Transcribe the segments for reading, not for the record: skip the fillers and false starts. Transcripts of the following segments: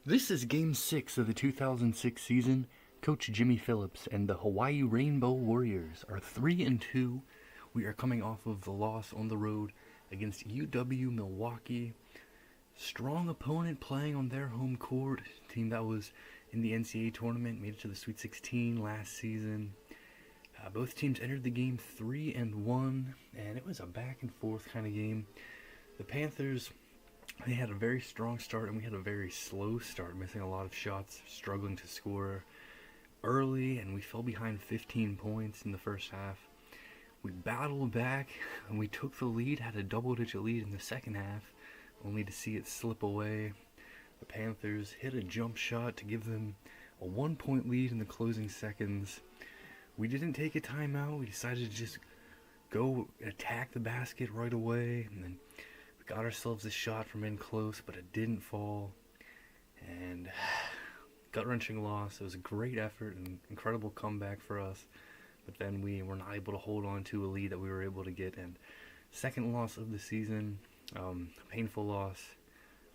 This is Game 6 of the 2006 season. Coach Jimmy Phillips and the Hawaii Rainbow Warriors are 3-2. We are coming off of the loss on the road against UW Milwaukee. Strong opponent playing on their home court. Team that was in the NCAA tournament, made it to the Sweet 16 last season. Both teams entered the game 3-1, and it was a back and forth kind of game. The Panthers, they had a very strong start, and we had a very slow start, missing a lot of shots, struggling to score early, and we fell behind 15 points in the first half. We battled back, and we took the lead, had a double-digit lead in the second half, only to see it slip away. The Panthers hit a jump shot to give them a 1-point lead in the closing seconds. We didn't take a timeout. We decided to just go attack the basket right away, and then we got ourselves a shot from in close, but it didn't fall. And gut-wrenching loss. It was a great effort and incredible comeback for us, but then we were not able to hold on to a lead that we were able to get. And second loss of the season, painful loss.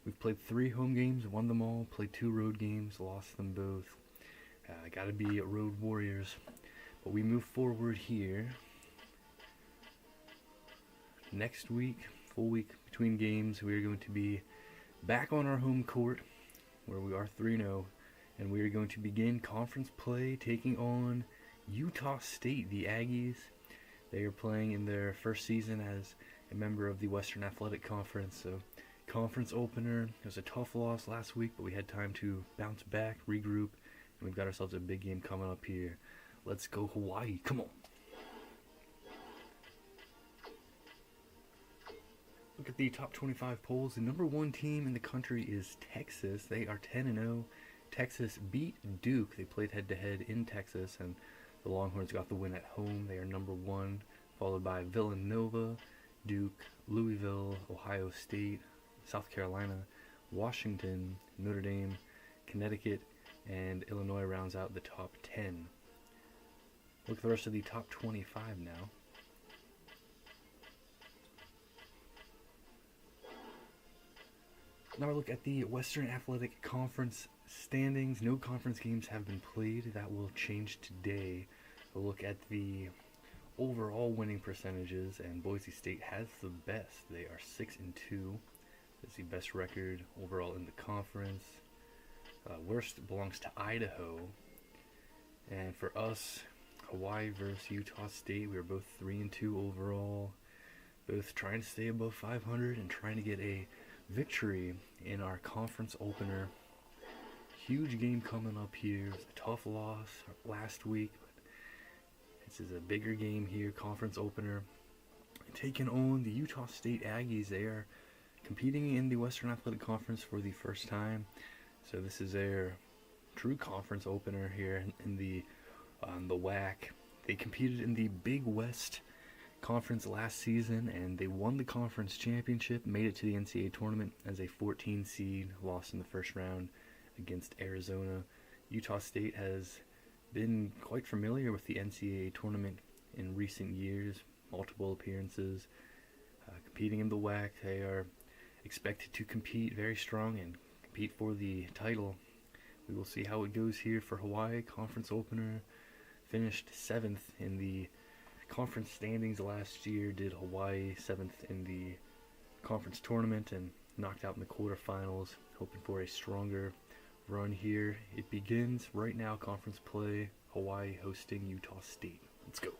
We've played 3 home games, won them all. Played 2 road games, lost them both. Gotta be road warriors. But we move forward here. Next week, full week between games, we are going to be back on our home court, where we are 3-0, and we are going to begin conference play, taking on Utah State, the Aggies. They are playing in their first season as a member of the Western Athletic Conference, so conference opener. It was a tough loss last week, but we had time to bounce back, regroup, and we've got ourselves a big game coming up here. Let's go Hawaii, come on. Look at the top 25 polls. The number 1 team in the country is Texas. They are 10-0. Texas beat Duke. They played head-to-head in Texas, and the Longhorns got the win at home. They are number 1, followed by Villanova, Duke, Louisville, Ohio State, South Carolina, Washington, Notre Dame, Connecticut, and Illinois rounds out the top 10. Look at the rest of the top 25 now. Now we look at the Western Athletic Conference standings. No conference games have been played. That will change today. We'll look at the overall winning percentages, and Boise State has the best. They are 6-2. That's the best record overall in the conference. Worst belongs to Idaho. And for us, Hawaii versus Utah State, we are both 3-2 overall. Both trying to stay above 500 and trying to get a victory in our conference opener. Huge game coming up here. It was a tough loss last week, but this is a bigger game here, conference opener. Taking on the Utah State Aggies. They are competing in the Western Athletic Conference for the first time. So this is their true conference opener here in the WAC. They competed in the Big West Conference last season, and they won the conference championship, made it to the NCAA tournament as a 14 seed, lost in the first round against Arizona. Utah State has been quite familiar with the NCAA tournament in recent years, multiple appearances, competing in the WAC. They are expected to compete very strong and compete for the title. We will see how it goes here for Hawaii. Conference opener, finished 7th in the conference standings last year. Did Hawaii 7th in the conference tournament and knocked out in the quarterfinals. Hoping for a stronger run here. It begins right now, conference play. Hawaii hosting Utah State. Let's go.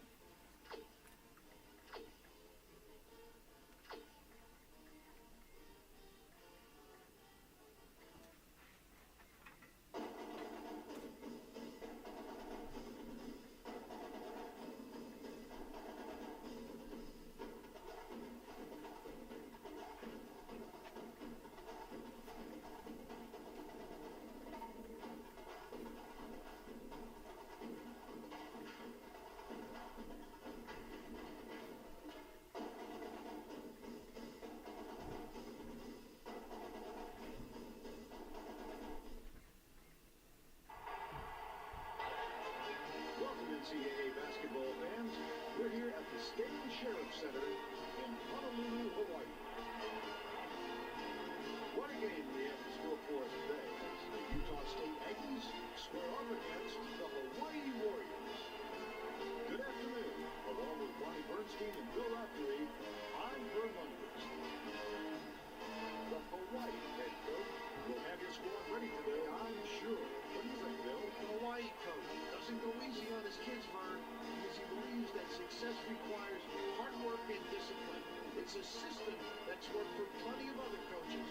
success requires hard work and discipline. It's a system that's worked for plenty of other coaches.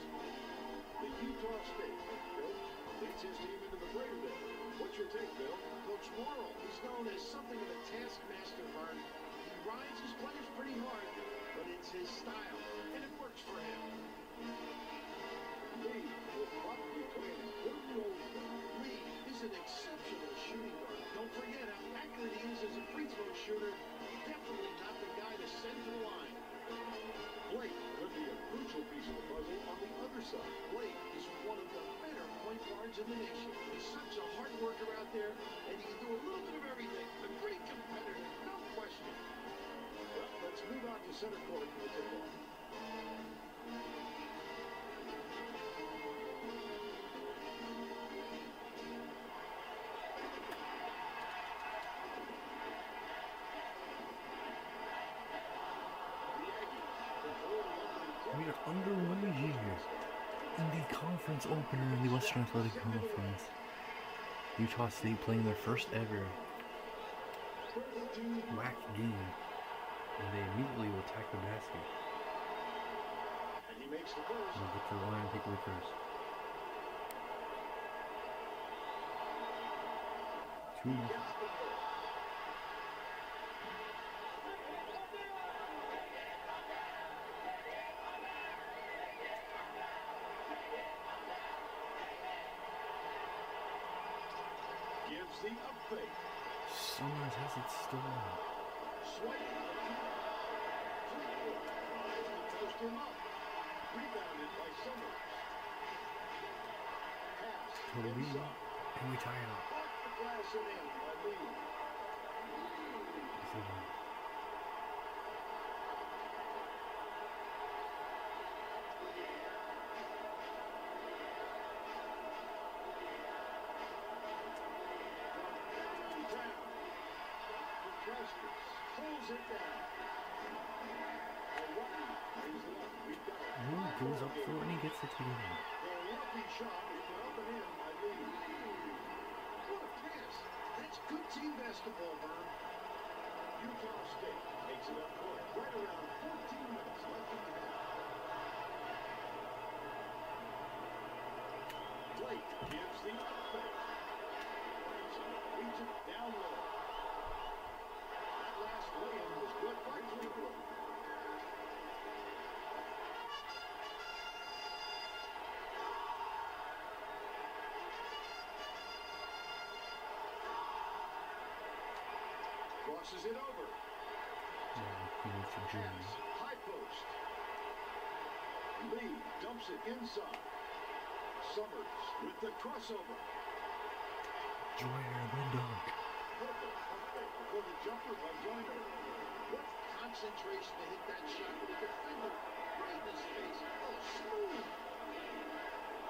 The Utah State coach leads his team into the fray today. What's your take, Bill? Coach Morrill is known as something of a taskmaster, Vern. He rides his players pretty hard, but it's his style, and it works for him. Lee will probably play an important role today. Lee is an exceptional shooting guard. Don't forget how accurate he is as a free throw shooter. Definitely not the guy to send to the line. Blake could be a crucial piece of the puzzle on the other side. Blake is one of the better point guards in the nation. He's such a hard worker out there, and he can do a little bit of everything. A great competitor, no question. Well, let's move on to center court for the tip-off. We are underway here in the conference opener in the Western Athletic Conference. Utah State playing their first ever WAC game, and they immediately will attack the basket. And he makes the first. And get to the line and take away first. 2-0. Gives the up fake. Summers has it stolen. Swipe. Fleetwood tries to post him up. Rebounded by Summers. Pass. To the lead, Inside. and we tie it up. Off the glass and in by Lee. Pulls it down. Ooh, goes up for it and he gets it to the end. The lucky shot is up and in by Lee. What a pass. That's good team basketball, Vern. Utah State takes it up court. Right around 14 minutes left in the half. Blake gives the up fake. Reaches down low. Last lay-in was good by Fleetwood. Crosses it over. Pass, high post. Lee dumps it inside. Summers with the crossover. Joyner, then dunk. Perfect. For the jumper by Joyner. What concentration to hit that shot with a defender right in his face. Oh, smooth.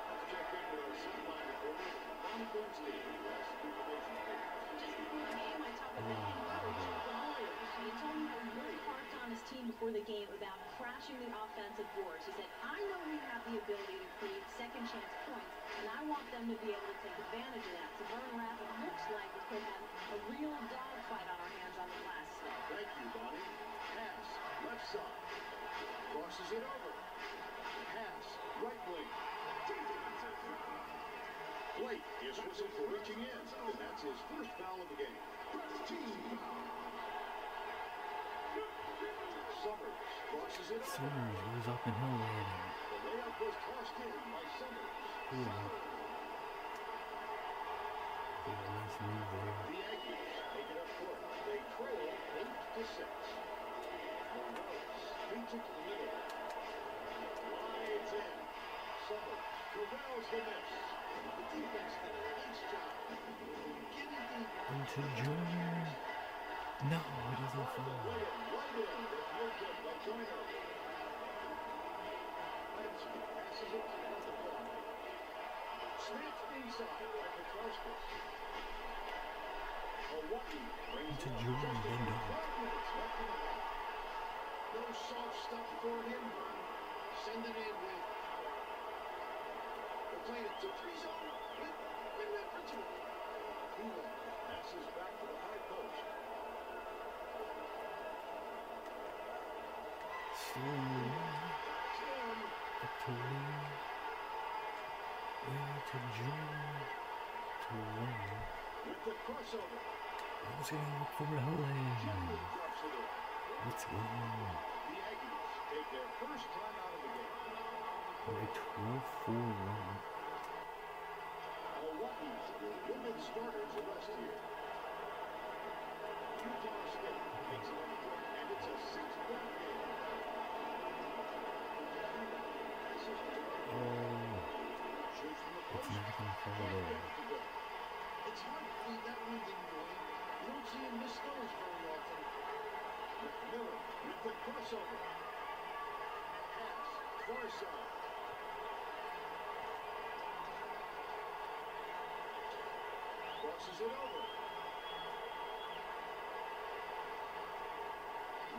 Let's check in with our sideline reporter, Bonnie Bernstein. Last information. Just before the game, I talked with the head coach, the Warriors. He told me he really harped on his team before the game about crashing the offensive boards. He said, I know we have the ability to create second chance points, and I want them to be able to take advantage of that. So Vern Rapp, it looks like we could have a real dogfight on our hands on the glass today. Thank you, Bonnie. Pass, left side. Crosses it over. Pass, right wing. Blake is whistled for reaching in, and that's his first foul of the game. Team foul. Summers crosses it over. Summers goes up and he'll lay it in. The layup was tossed in by Summers. Nice move there. The Aggies take it up court. They trail 8-6. Morales feeds it to the middle. Slides in. Summers corrals the miss. The defense did a nice job. Getting deep. Into Joyner. No, it doesn't fall. Right in. That's no good by Joyner. Benson passes it out the block. Snatched inside by Petroskas. Hawaii brings Into it up. Joyner, Just then dunk. 12 minutes left in the half. No soft stuff for him. Send it in with. They're playing a 2-3 zone. Win that for two. Passes back to the high post. Stolen back to Lee. Way to John. To Wayne. With the crossover. I was gonna look for Holland. Gently drops it in. Let's go. The Aggies take their first time out of the game. A 12-4 run. Hawaii's will limit starters a rest here. Utah State takes it up quick, and it's a 6-point game. Oh, Shoots from the it's post. not gonna fall there. It's hard to believe that one didn't go in. You don't see him miss those very often. Miller with the crossover. Pass, far side. Crosses it over.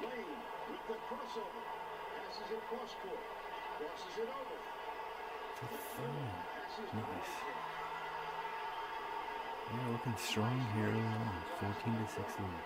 Lane with the crossover. Passes it cross court. Crosses it over. To Furman. Passes Nice. We're looking strong here early on. 14-6 lead.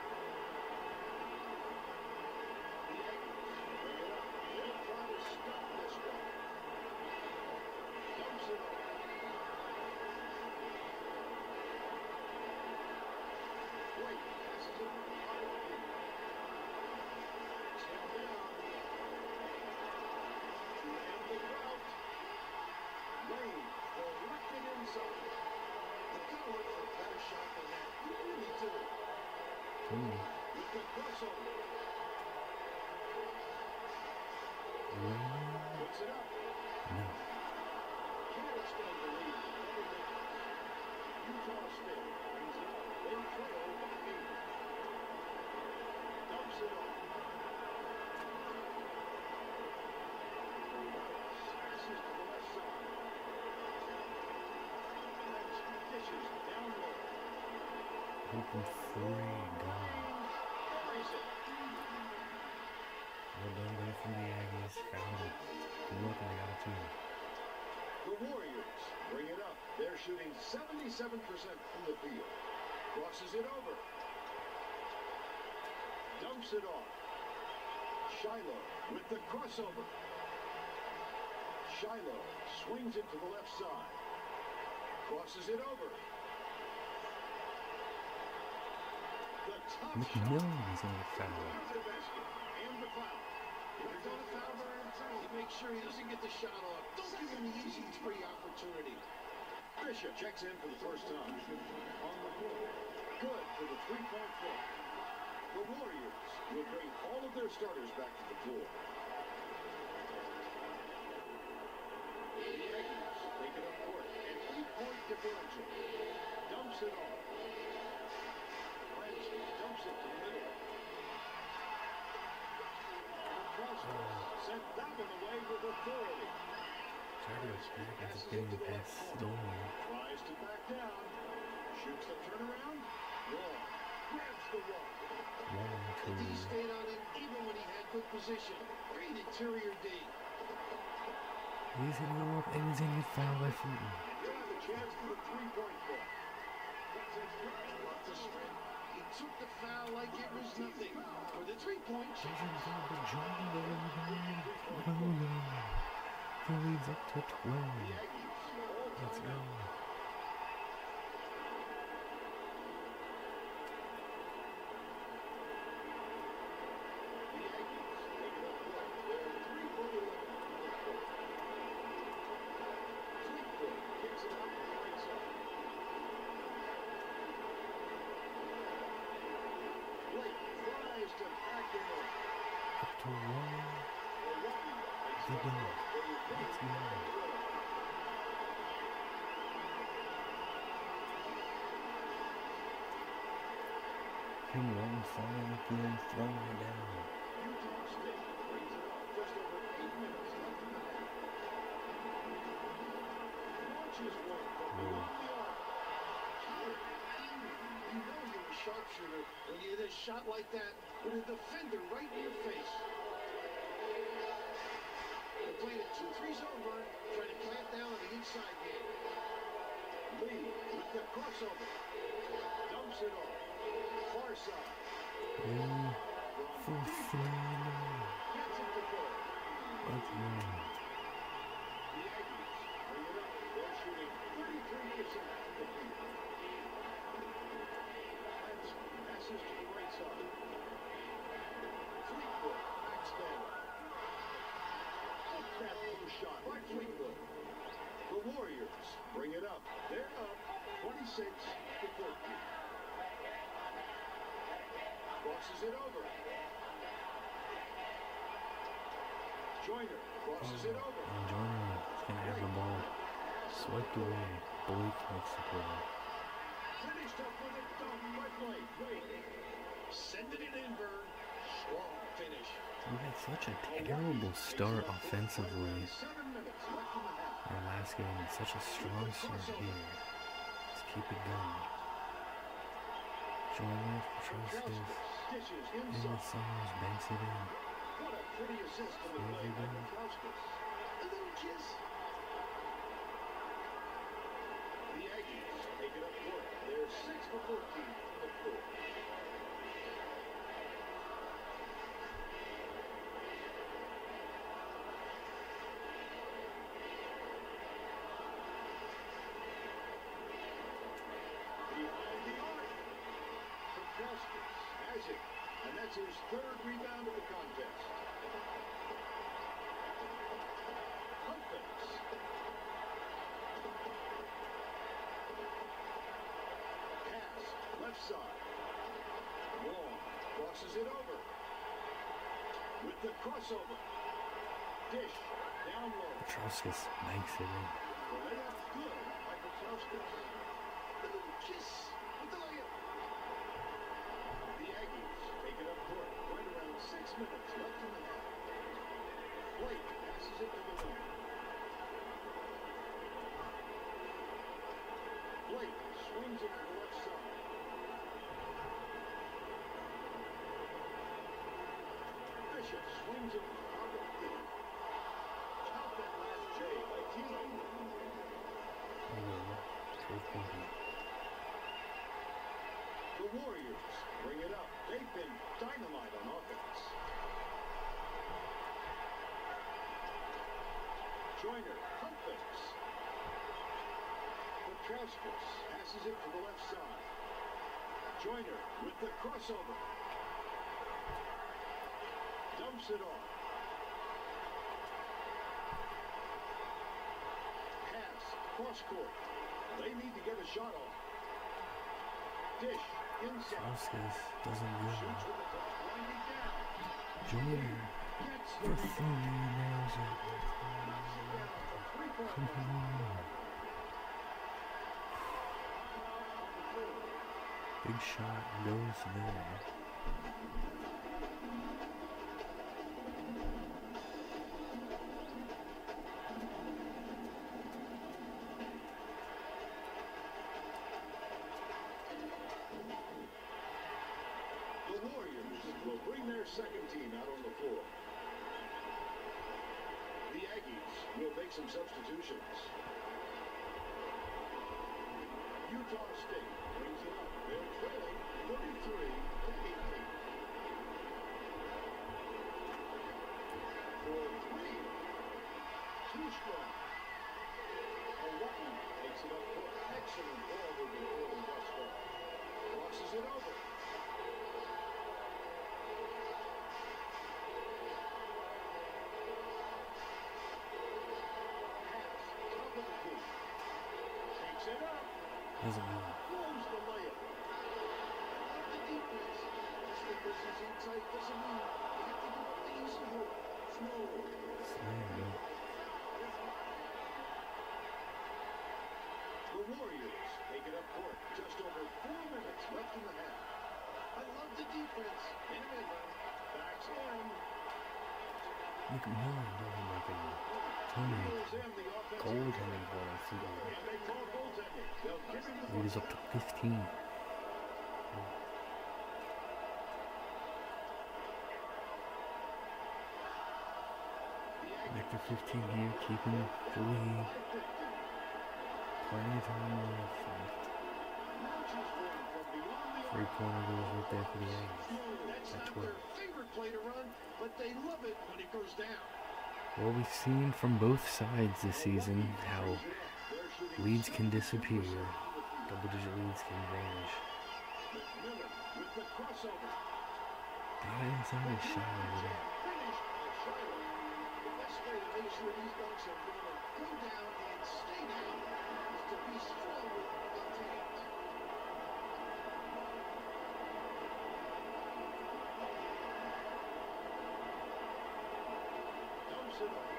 Puts it up. No. Can't extend the lead. Double digits. Utah State brings it up. They trail by 8. Dumps it off. Passes to the left side. French dishes down low. Open 3. Gone. Buries it. Well done there from the Aggies. Found it. Good look, and they got it too. The Warriors bring it up. They're shooting 77% from the field. Crosses it over. Dumps it off. Shiloh with the crossover. Shiloh swings it to the left side. Crosses it over. The top McMillan's in the foul. to the basket. And the foul. If it's on a foul burn, you make sure he doesn't get the shot off. Don't give him the easy 3 opportunity. Bishop checks in for the first time. On the floor. Good for the 3-point play. The Warriors will bring all of their starters back to the floor. The Aggies take it up court. An 8-point differential. Dumps it off. French dumps it to the middle. Sent that one away with authority. Chargers back after getting the pass stolen. Tries to back down. Shoots the turnaround. Wall. Grabs the wall. One, He two. stayed on him even when he had good position. Great interior D. He's gonna go up and he's gonna get fouled by Fulton. He'll have a chance for the 3-point play. Off the strength. He took the foul like it was nothing. For the 3-point shot. Doesn't go to John Logan. The lead's up to 12. Let's go. Up to 1. The dog. Let's go. Kim Walton falling again, throwing it down. Utah State brings it up. Just over 8 minutes left in the half. Launches one from beyond the arc. You know you're a sharpshooter when you hit a shot like that with a defender right in your face. They're playing a 2-3 zone run, trying to clamp down on the inside game. Lee with the crossover. Dumps it off. Far side. For 3. Gets it to go. shot by Fleetwood. The Warriors bring it up. They're up 26 to 14. Crosses it over. Joyner crosses it over. And Joyner is going to have the ball swiped away. Blake makes the play. Finished up with it. Done by Blake. Blake. Sending it in, Bird. Strong finish. We had such a terrible start offensively. 7 minutes left in the half. Our last game, such a strong start here. Let's keep it going. Joyner, Petroskas, Dishes in the inside. Summers, banks it in. What a pretty assist to the play by Petroskas. A little kiss. The Aggies take it up court. They're 6 for 14 on the floor. Behind the arc. Petroskas has it. And that's his third rebound of the contest. Humphreys. Pass, left side. Long, crosses it over. With the crossover. Dish, down low. Petroskas banks it in. The layup good by Petroskas. A little kiss with the layup. The Aggies take it up court. Right around 6 minutes left in the half. Blake passes it to the wing. Blake swings it to the left side. Bishop swings it out of the field. Count that last J by Tino. 12-point. The Warriors bring it up. They've been dynamite on offense. Joyner, Humphreys. Petroskas passes it to the left side. Joyner with the crossover. Dumps it off. Pass, cross court. They need to get a shot off. Dish, inside. Petroskas doesn't Shoots win. with the touch, winding down. Joyner Gets for the 3 nails it. knocks it down for three-point Come on. Big shot goes there. The Warriors will bring their second team out on the floor. The Aggies will make some substitutions. Utah State brings it up. They're trailing 33 to 18. For three. Too strong. Hawaii takes it up court. Excellent ball movement for them thus far. Crosses it over. Pass, top of the key. Takes it up. Doesn't win. Blows the layup. Not the defense. Just because he's inside doesn't mean you have to give up the easy hook. No. Slam it. The Warriors take it up court. Just over 4 minutes left in the half. I love the defense. In the middle. Backs in. McMillan doesn't make it. Tony, Heels in the offensive. goaltending for us. And they call goaltending. They'll give him the Lead is up to 15. After 15 here, keeping the lead. Plenty of time left. Three-pointer goes right there for the Aggies. That's At not 12. their favorite play to run, but they love it when it goes down. Well, we've seen from both sides this season how leads can disappear. Double-digit leads can vanish. Miller with the crossover. Got it inside his shot over there. Finished by Shiloh. The best way way to make sure these dunks are going to go down and stay down is to be strong with intent. Dumps it off.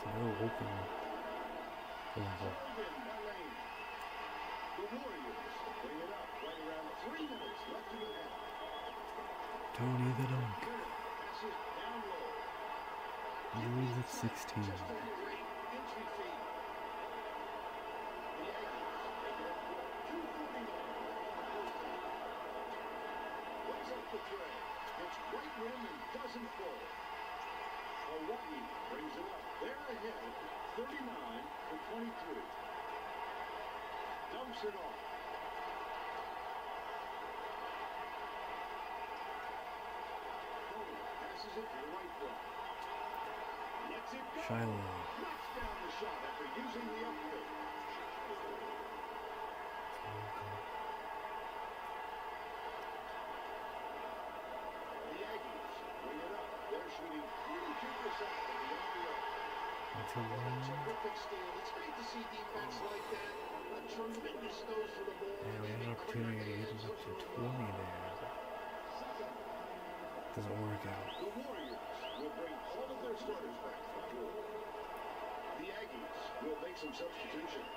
Snow open. The Warriors bring it up right around 3 minutes left in the half. Tony the dunk. Passes down low. He leads at 16. Just a great entry feed. The Aggies make it up 2:41 left in the first half. Brings up the tray. Gets right rim and doesn't fall. Hawaii brings it up. They're ahead 39-23. Dumps it off. Tony passes it to the right foot. Lets it go. Shiloh. Knocks down the shot after using the up fake. The Aggies bring it up. They're shooting 42% from beyond the arc. That's a one. Terrific steal. It's great to see defense like that. A tremendous nose for the ball. Yeah, we had an opportunity to get it up to 20 there. Doesn't work out. The Warriors will bring all of their starters back to the floor. The Aggies will make some substitutions.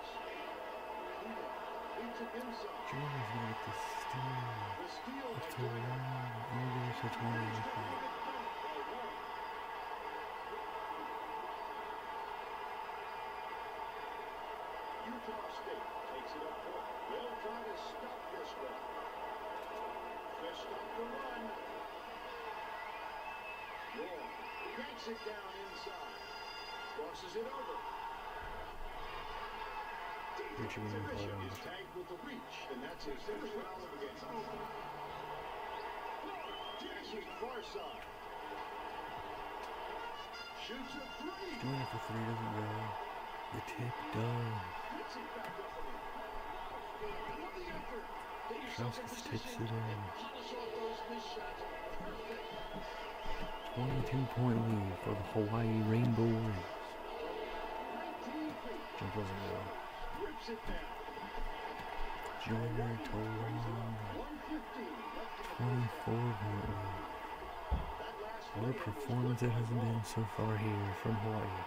Leads it inside. Jordan's gonna get the steal. The steal Up by to Jordan. 1. Only goes to 20. Utah State takes it up court. They'll try to stop this one. Fish stop the run. Wall yanks it down inside. Crosses it over. Richie Williams Bishop called him. is tagged with the reach, and that's his first foul of the game. Passes far side. Shoots a three. Doing it for 3 doesn't go. The tip does. Gets it back up again. Love the effort. Get yourself in Trauskas tips position it in. and polish off those missed shots. Perfect. 22-point lead for the Hawaii Rainbow Warriors. 19 feet. Jump doesn't go. Rips it down. Junior total 1:15 left in the 24-point lead. that last What a play performance it has been so far here from Hawaii.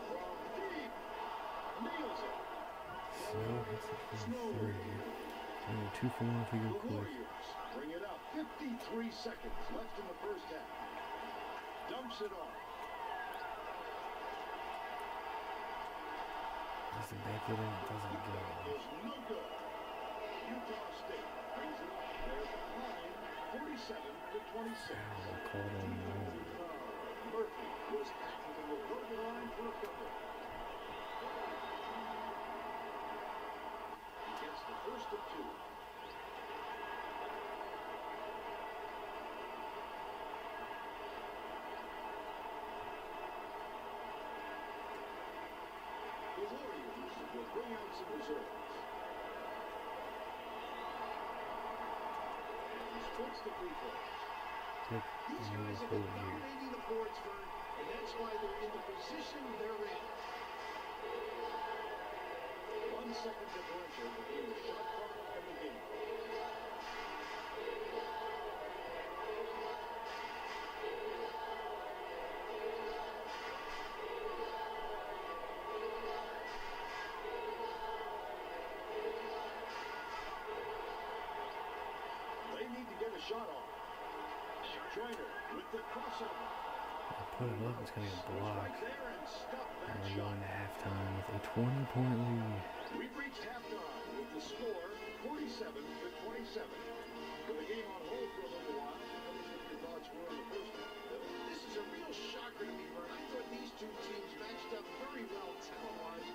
from deep. Nails it. Snow hits it for 3. Only 2 for 1 if we The go quick. Warriors bring it up. 53 seconds left in the first half. Dumps it off. Just a back it in, doesn't go. Is no good. Utah State brings it up. They're behind 47-26. Foul called on Moore. Murphy was active and will go to the line for a couple. He gets the first of 2. The Warriors will bring out some reserves. He splits the free throws. Tip, These and guys we'll have hold been here. dominating the boards, Vern, and that's why they're in the position they're in. 1 second differential between the shot clock and the game clock. They need to get a shot off. Joyner with the crossover. Put it up, it's going to get blocked. Right there and stop that And we're shot. going to halftime with a 20-point lead. We've reached halftime with the score 47-27. With the game on hold for a little while, tell us what your thoughts were on the first half. This is a real shocker to me, Vern. I thought these two teams matched up very well talent-wise,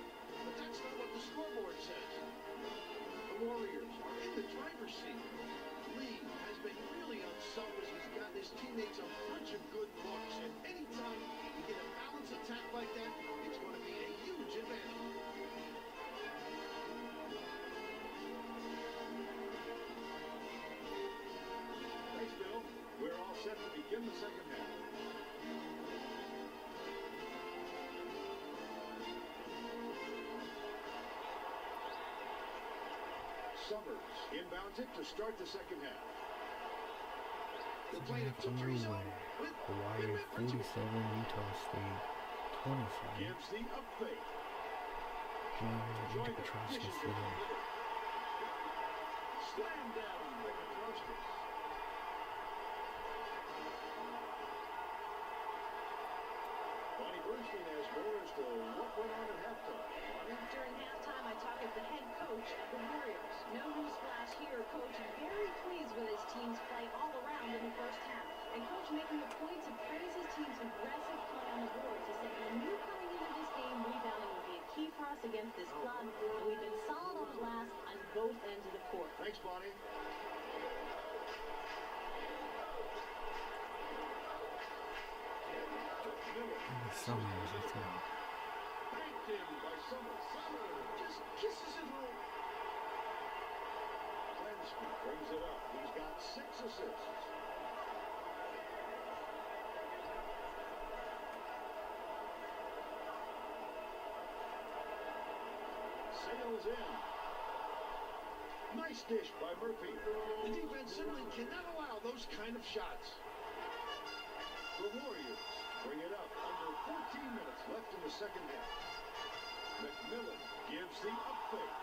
but that's not what the scoreboard says. The Warriors are in the driver's seat. Lee has been really unselfish. He's gotten his teammates a bunch of good looks, and anytime you get a balanced attack like that, it's going to be a huge huge advantage. Thanks, Bill. We're all set to begin the second half. Summers inbounds it to start the second half. Second half underway. Hawaii 47, Utah State 27. Gives the up fake. Into Petroskas there. Slam down by Petroskas. Bonnie Bernstein has more as to what went on at halftime. Bonnie? During halftime, I talked with the head coach of the Warriors. No newsflash here. Coach very pleased with his team's play all around in the first half. And Coach making a point to praise his team's aggressive play on the boards. He said he knew coming into this game rebounding would be a key for us against this club. And we've been solid on the glass on both ends of the court. Thanks, Bonnie. Summers, that's right. Backed in by Summers. Summers just kisses it home. Lansky brings it up. He's got 6 assists. Sails in. Nice dish by Murphy. The defense simply cannot allow those kind of shots. The Warriors bring it up under 14 minutes left in the second half. McMillan gives the up fake.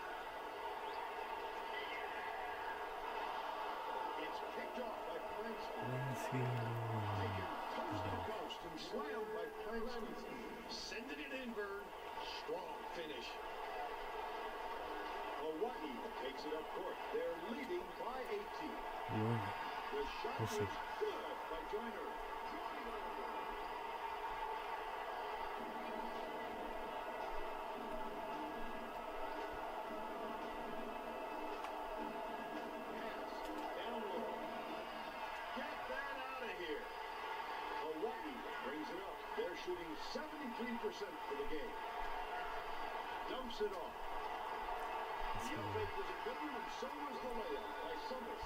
It's picked off by Plansky. Taken coast to coast and slammed by Plansky. Sending it inward. Strong finish. Hawaii takes it up court. They're leading by 18. The shot was good by Joyner. Shooting 73% for the game. Dumps it off. The up fake was a good one, and so was the layup by Summers.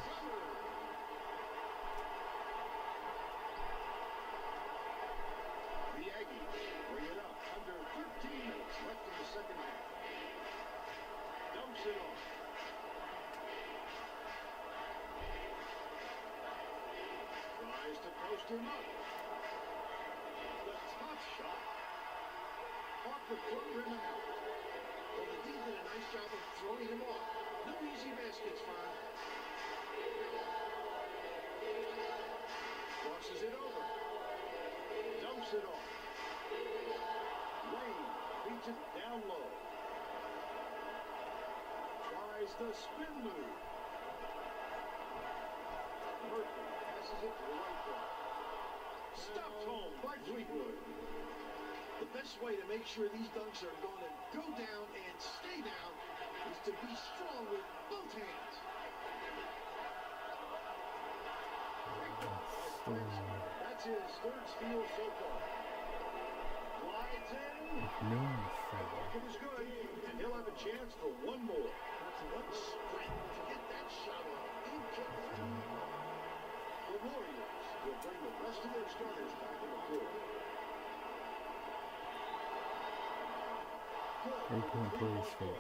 The Aggies bring it up under 13 minutes left in the second half. Dumps it off. Tries to post him up. Shot. Off the foot rim and out. Well, the D did a nice job of throwing him off. No easy baskets, Fon. Crosses it over. Dumps it off. Lane beats it down low. Tries the spin move. Murphy passes it to the right block. Stuffed home by Fleetwood. The best way to make sure these dunks are going to go down and stay down is to be strong with both hands. That's his third steal so far. Glides in. No The bucket is good, and he'll have a chance for one more. One sprint to get that shot off. The Warriors will bring the rest of their starters back on the court. 3-point plays for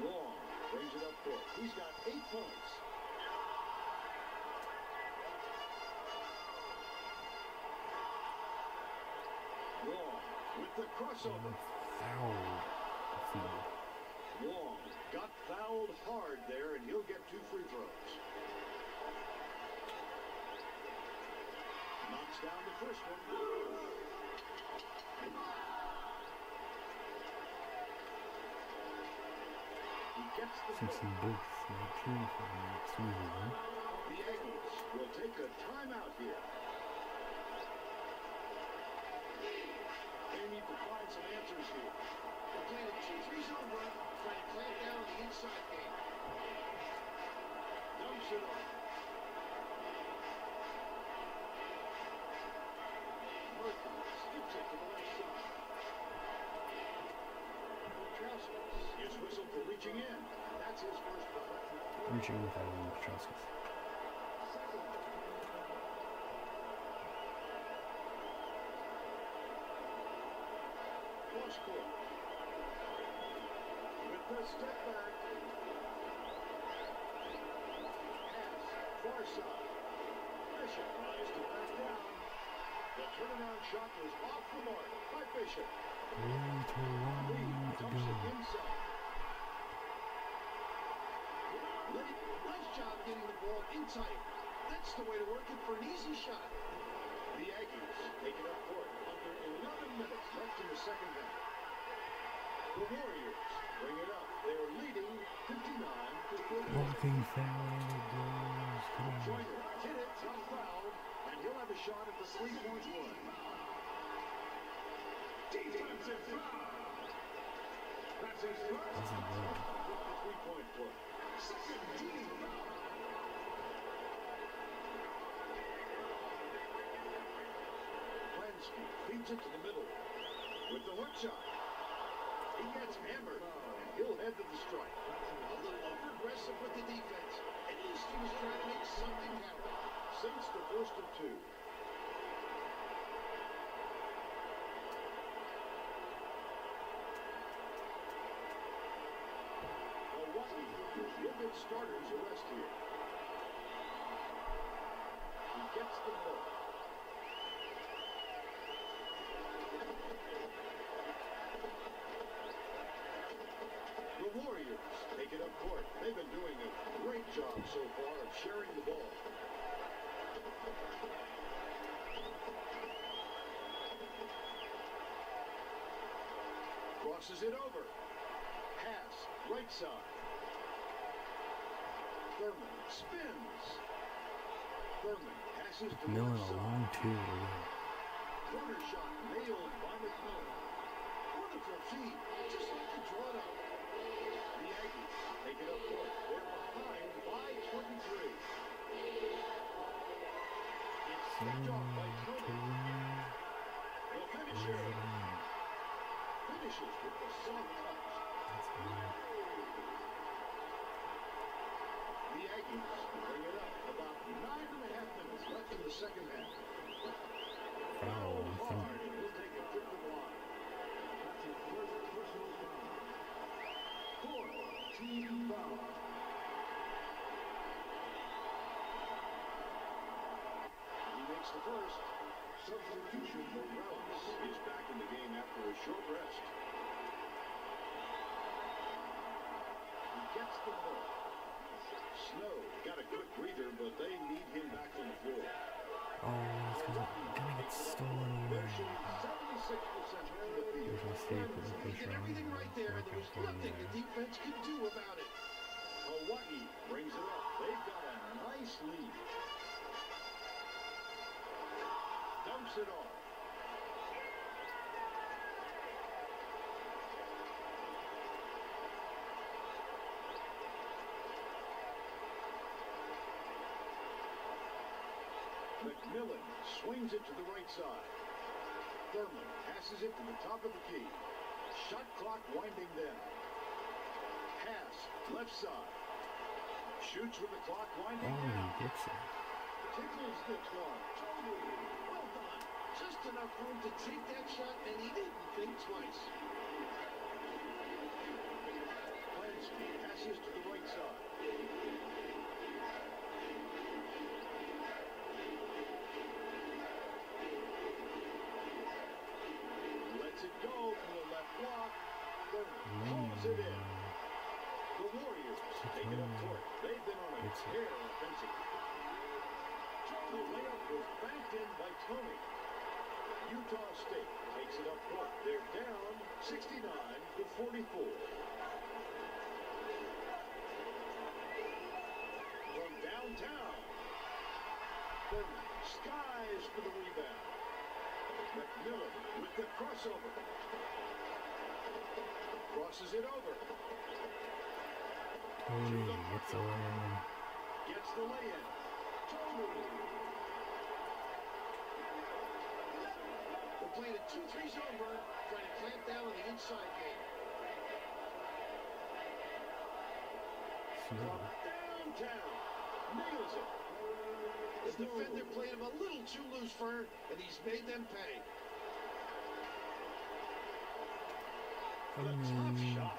Long brings it up court. He's got 8 points. Long with the crossover. fouled. Long got fouled hard there, and he'll get 2 free throws. Knocks down the first one. He gets the Since he breaks 19 for the next season, The Aggies will take a timeout here. They need to find some answers here. They're playing a 2-3 zone run, trying to clamp down on the inside game. Dumps it off. Reaching with Alan Petrowskis. Cross court. With the step back. Pass. Far side. Bishop tries to back down. The turnaround shot was off the mark by Bishop. 3 to 1 to Dumps go. it inside. Nice job getting the ball in tight. That's the way to work it for an easy shot. The Aggies take it up court under 11 minutes left in the second half. The Warriors bring it up. They're leading 59-48. Walking foul goes. Come on. Joyner hit it, tough foul, and he'll have a shot at the three-point line. Defensive foul. That's his first. Doesn't go. With the three-point play. Second team foul. Lansky feeds it to the middle with the hook shot. He gets hammered, and he'll head to the strike. A little over-aggressive with the defense, and Easton is trying to make something happen. Since the first of two. Milwaukee will get starters a rest here. He gets the ball. The Warriors take it up court. They've been doing a great job so far of sharing the ball. Crosses it over. Pass, right side. Thurman spins. Thurman passes to the McMillan left a side. long two to go. Corner shot nailed by McMillan. Wonderful feed, just like you draw it up. The Aggies take it up court. They're behind by 23. It's picked off by Tony. The finisher finishes with the soft touch. The Aggies bring it up. About 9.5 minutes left in the second half. Foul, I think. Hard, and he'll take a trip to the line. That's his first personal foul. Fourth team foul. He makes the first. Substitution. Morales is back in the game after a short rest. He gets the ball. Snow got a good breather, but they need him back on the floor. Oh, it's gonna get stolen They're away. shooting 76% from the field. There's a mistake with the He push did around. everything right there, and there was nothing the defense could do about it. Hawaii brings it up. They've got a nice lead. Dumps it off. McMillan swings it to the right side. Thurman passes it to the top of the key. Shot clock winding down. Pass, left side. Shoots with the clock winding Oh, down. he gets it. Tickles the clock. Totally. Well done. Just enough room to take that shot, and he didn't think twice. Lansky passes to the right side. Lets it go from the left block. Pulls it in. The Warriors take it up court. They've been on a tear offensively. The layup was banked in by Tony. Utah State takes it up court. They're down 69-44. From downtown, Thurman skies for the rebound. McMillan with the crossover. Crosses it over. Tony gets the lay-in. Gets the lay-in. Tony. We're playing a 2-3 zone run, trying to clamp down on the inside game. Snow. From down. Nails it. The defender played him a little too loose for her, and he's made them pay. The top shot.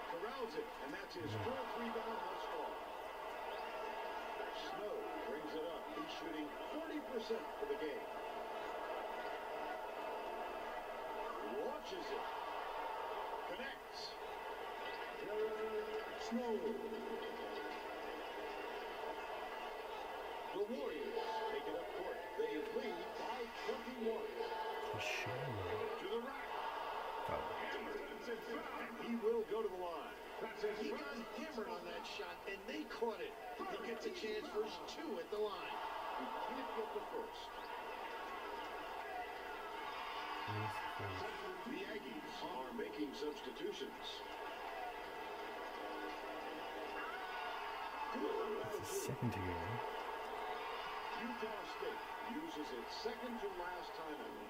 Corrals it, and that's his fourth rebound thus far. Snow brings it up. He's shooting 40% for the game. Launches it. Connects. Snow. The Warriors take it up court. They lead by 21. To the rack. And he will go to the line. He got hammered on that shot, and they caught it. He gets a chance for his two at the line. He can't get the first. The Aggies are making substitutions. It's a second to go. Utah State uses its second to last timeout.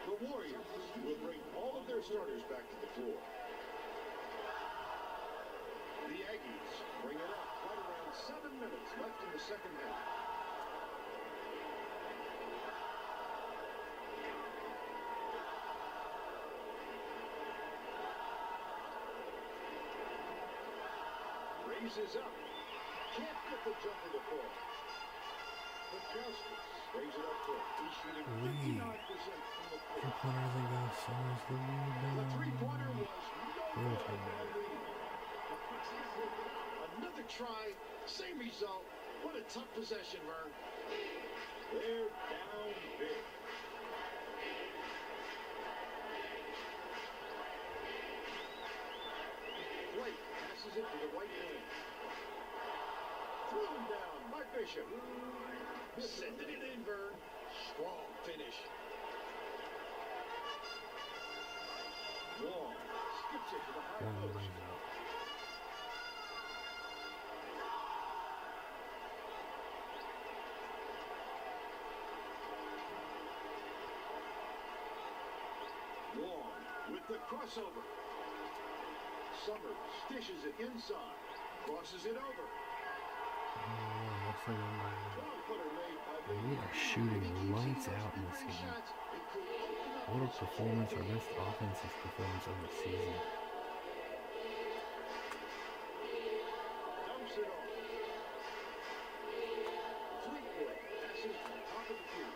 The Warriors will bring all of their starters back to the floor. The Aggies bring it up right around 7 minutes left in the second half. Raises up. Can't get the jumper to fall. Petrowski brings it up court. He's shooting 59% from the floor. Three-pointer they go. Summers the The rebound. three-pointer was no good. Another try, same result. What a tough possession, Vern. They're down big. Blake passes it to the right wing. Thrown down by Bishop. Sending it in, Vern. Strong finish. Long skips it to the high post. Long with the crossover. Summers dishes it inside. Crosses it over. We are shooting lights out in this game. What a performance, our best offensive performance of the season. Dumps it off. Fleetwood passes on top of the key.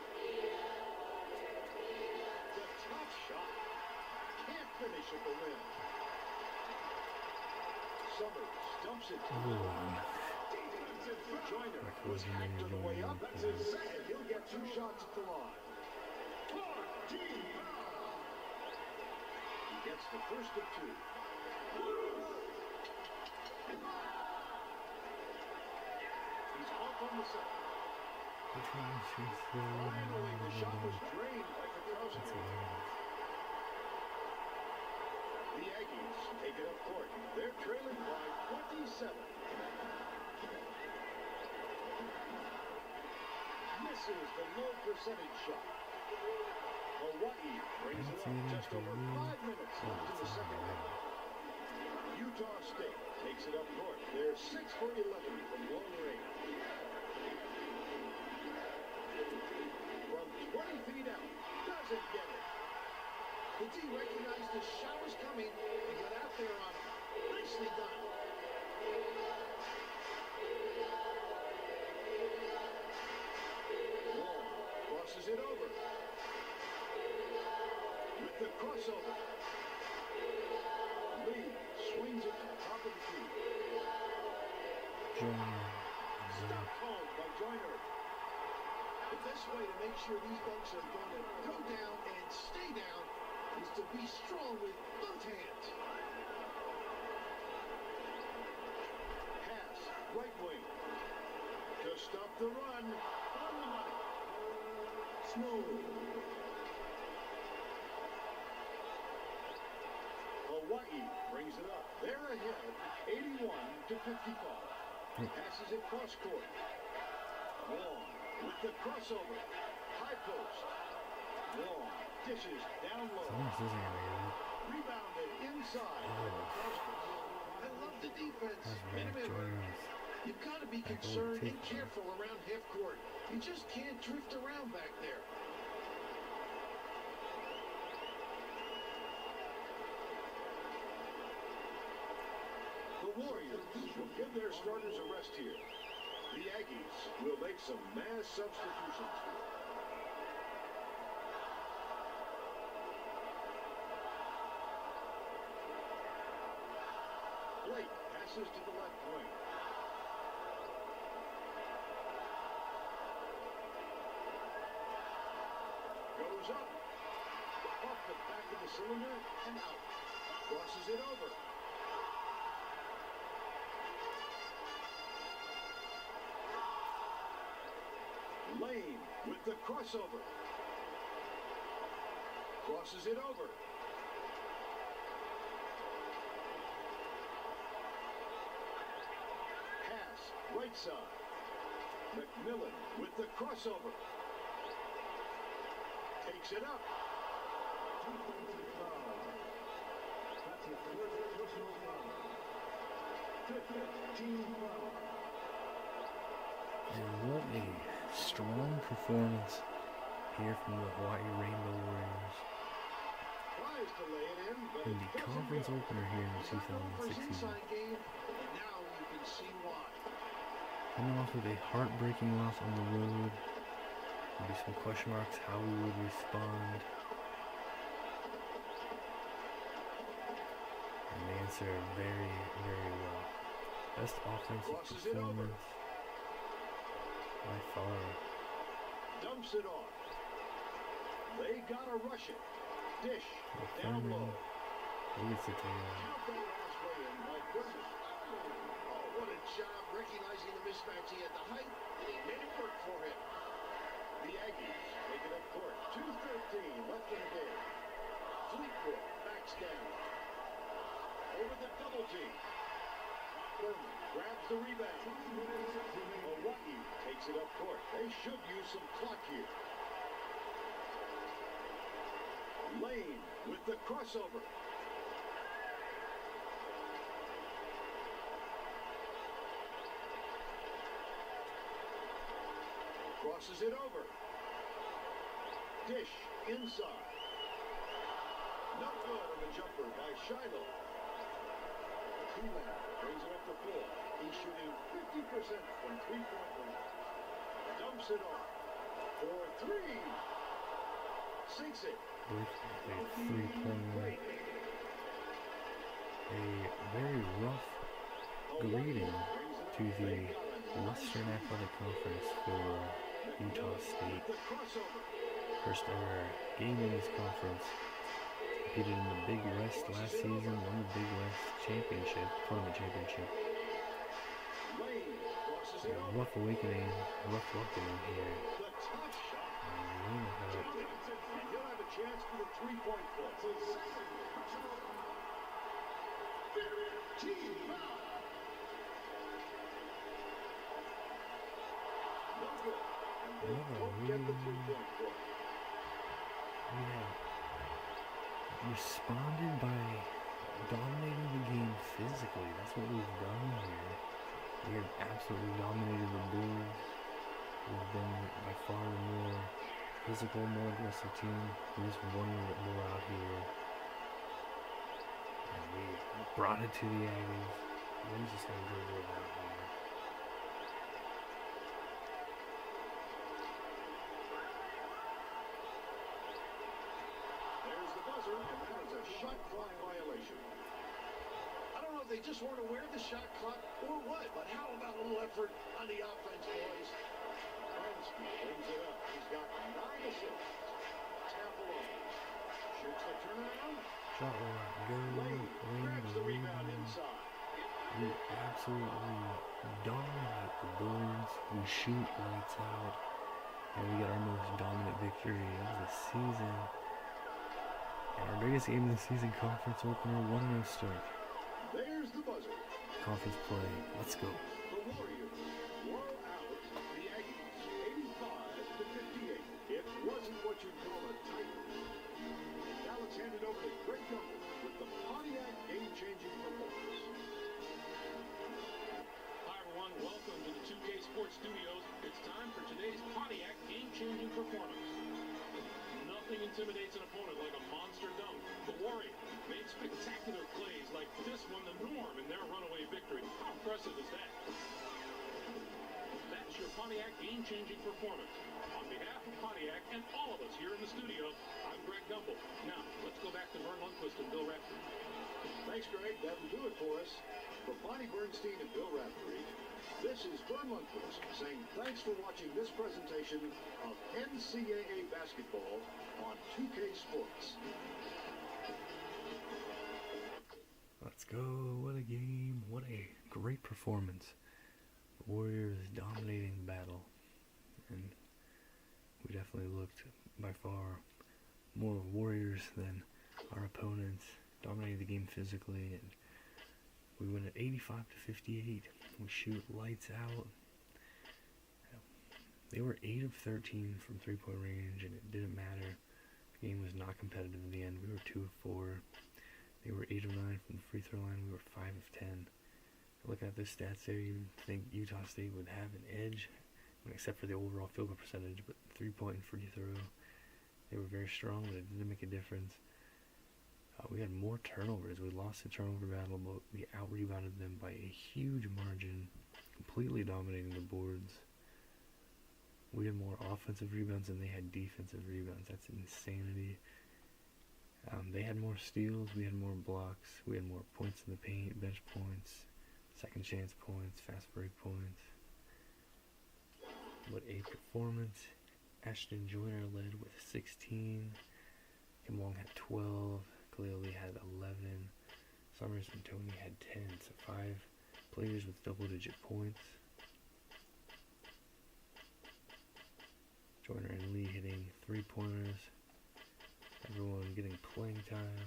The tough shot. Can't finish at the rim. Summers dumps it to the line. Joyner was hacked on the way up, and he'll get 2 shots at the line. He gets the first of 2. He's off on the second. Finally, the shot was drained by Petrowski. The Aggies take it up court. They're trailing by 27. Misses the low percentage shot. Hawaii brings it up just over 5 minutes left in the second half. Utah State takes it up court. They're 6 for 11 from long range. From 20 feet out, doesn't get it. The D recognized the shot was coming and got out there on him. Nicely done. Long crosses it over. With the crossover. Lee swings it to the top of the key. Stopped home by Joyner. The best way to make sure these dunks are going to go down and stay down is to be strong with both hands. Pass, right wing. To stop the run. On the money. Smooth. Hawaii brings it up. They're ahead, 81-55. Passes it cross court. Long with the crossover. High post. Long dishes down low. Rebounded inside. I love the defense. That's Mac joining us. You've got to be concerned and careful around half court. You just can't drift around back there. The Warriors will give their starters a rest here. The Aggies will make some mass substitutions here. Blake passes to the left wing. Goes up. Off the back of the cylinder and out. Crosses it over. Lane with the crossover. Crosses it over. Pass, right side. McMillan with the crossover. Takes it up. And what a strong performance here from the Hawaii Rainbow Warriors Tries to lay it in, but in it the doesn't conference go. opener here in It's not one for his 2016. inside game, but now you can see why. Coming off of a heartbreaking loss on the road, there'll be some question marks how we would respond. And they answer very, very well. Best offensive Crosses it over. performance by far. Dumps it off. They gotta rush it. Dish. Down Furman low. leads it to Count that last way in, my goodness. Oh, what a job recognizing the mismatch. He had the height, and he made it work for him. The Aggies take it up court. 2:13 left in the game. Fleetwood backs down. Over the double team. Furman grabs the rebound. Hawaii takes it up court. They should use some clock here. Lane with the crossover. Crosses it over. Dish inside. Not good on the jumper by Shiloh. Keelan brings it up the floor. He's shooting 50% from three-point range. Dumps it off. For three. Sinks it. with a three-pointer. A very rough greeting to the Western Athletic Conference for Utah State. First ever game in this conference. Competed in the Big West last season, won the Big West championship, tournament championship. A rough awakening, rough welcoming here. He'll have a chance for the three-point play. No good. And they don't get the three-point play. We have responded by dominating the game physically. That's what we've done here. We have absolutely dominated the Bulls. We've been by far the more physical, more aggressive team. We just won it more out here. And we brought it to the Aggies. We're just going to go with that here. There's the buzzer, and that is a shot clock violation. I don't know if they just weren't aware of the shot clock or what, but how about a little effort on the offense, boys? Bransky brings it up. He's got 9 assists. Tapaloa shoots the turnaround. Shot rock, go, Lane grabs the win rebound the rebound. inside. We absolutely dominate the boards. We shoot lights out. And we got our most dominant victory of the season. And our biggest game of the season, conference opener, 1-0 start. There's the buzzer. Conference play. Let's go. The Warriors blow out the Aggies 85-58. It wasn't what you'd call a tight one. Now it's handed over to Greg Gumbel with game-changing performance. Hi everyone, welcome to the 2K Sports Studios. It's time for today's Pontiac game-changing performance. Nothing intimidates an opponent like a monster dunk. The Warrior made spectacular plays like this one the norm in their runaway victory. How impressive is that? That's your Pontiac game-changing performance. On behalf of Pontiac and all of us here in the studio, I'm Greg Gumbel. Now, let's go back to Vern Lundquist and Bill Raftery. Thanks, Greg. That'll do it for us. For Bonnie Bernstein and Bill Raftery, this is Vern Lundquist saying thanks for watching this presentation of NCAA basketball on 2K Sports. Let's go. What a game. What a great performance. The Warriors dominating the battle. And we definitely looked by far more Warriors than our opponents. Dominated the game physically, and we win at 85-58. We shoot lights out. They were 8 of 13 from three-point range, and it didn't matter. The game was not competitive in the end. We were 2 of 4. They were 8 of 9 from the free throw line. We were 5 of 10. Looking at this stats there, you'd think Utah State would have an edge, except for the overall field goal percentage, but three-point and free throw, they were very strong, but it didn't make a difference. We had more turnovers. We lost the turnover battle, but we out-rebounded them by a huge margin, completely dominating the boards. We had more offensive rebounds than they had defensive rebounds. That's insanity. They had more steals. We had more blocks. We had more points in the paint, bench points, second chance points, fast break points. What a performance. Ashton Joyner led with 16. Kim Wong had 12. Clearly had 11. Summers and Tony had 10. So 5 players with double-digit points. Joyner and Lee hitting 3-pointers. Everyone getting playing time.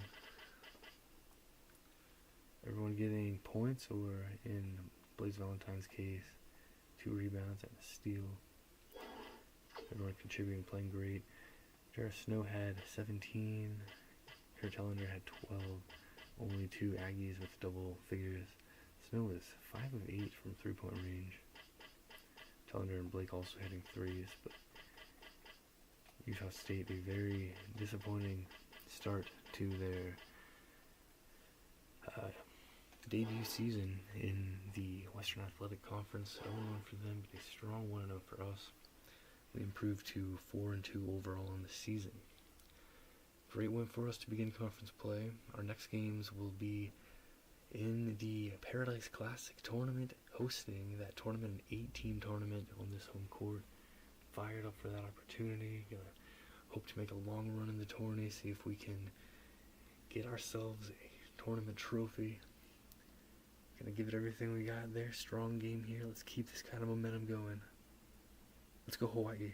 Everyone getting points, or in Blaze Valentine's case, 2 rebounds and a steal. Everyone contributing, playing great. Jarrett Snow had 17. Kurt Tellender had 12. Only 2 Aggies with double figures. Snow is 5 of 8 from three-point range. Tellender and Blake also hitting threes, but Utah State, a very disappointing start to their debut season in the Western Athletic Conference. 0-1 for them, but a strong 1-0 for us. We improved to 4-2 overall in the season. Great win for us to begin conference play. Our next games will be in the Paradise Classic tournament, hosting that tournament, an 8-team tournament on this home court. Fired up for that opportunity. Gonna hope to make a long run in the tourney, see if we can get ourselves a tournament trophy. Gonna give it everything we got there. Strong game here. Let's keep this kind of momentum going. Let's go Hawaii.